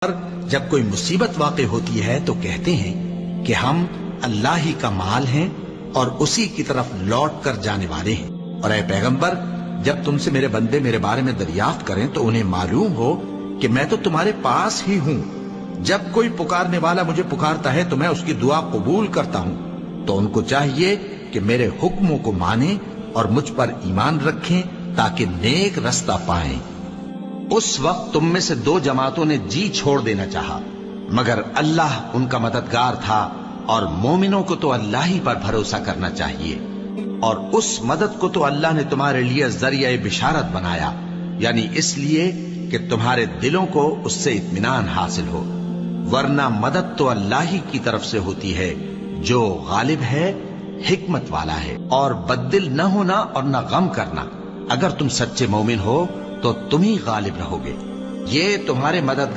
पर जब कोई मुसीबत वाक़ई होती है तो कहते हैं कि हम अल्लाह ही का माल हैं और उसी की तरफ लौट कर जाने वाले हैं। और ऐ पैगंबर, जब तुमसे मेरे बंदे मेरे बारे में दरियाफ्त करें तो उन्हें मालूम हो कि मैं तो तुम्हारे पास ही हूं। जब कोई पुकारने वाला मुझे पुकारता है तो मैं उसकी दुआ कबूल करता हूं। तो उनको चाहिए कि मेरे हुक्मों को माने और मुझ पर ईमान रखें ताकि नेक रास्ता पाएं। उस वक्त तुम में से दो जमातों ने जी छोड़ देना चाहा, मगर अल्लाह उनका मददगार था और मोमिनों को तो अल्लाह ही पर भरोसा करना चाहिए। और उस मदद को तो अल्लाह ने तुम्हारे लिए जरिया बिशारत बनाया, यानी इसलिए कि तुम्हारे दिलों को उससे इत्मीनान हासिल हो। वरना मदद तो अल्लाह ही की तरफ से होती है जो गालिब है, हिकमत वाला है। और बद्दिल न होना और न गम करना, अगर तुम सच्चे मोमिन हो तो तुम ही गालिब रहोगे। ये तुम्हारे मददगार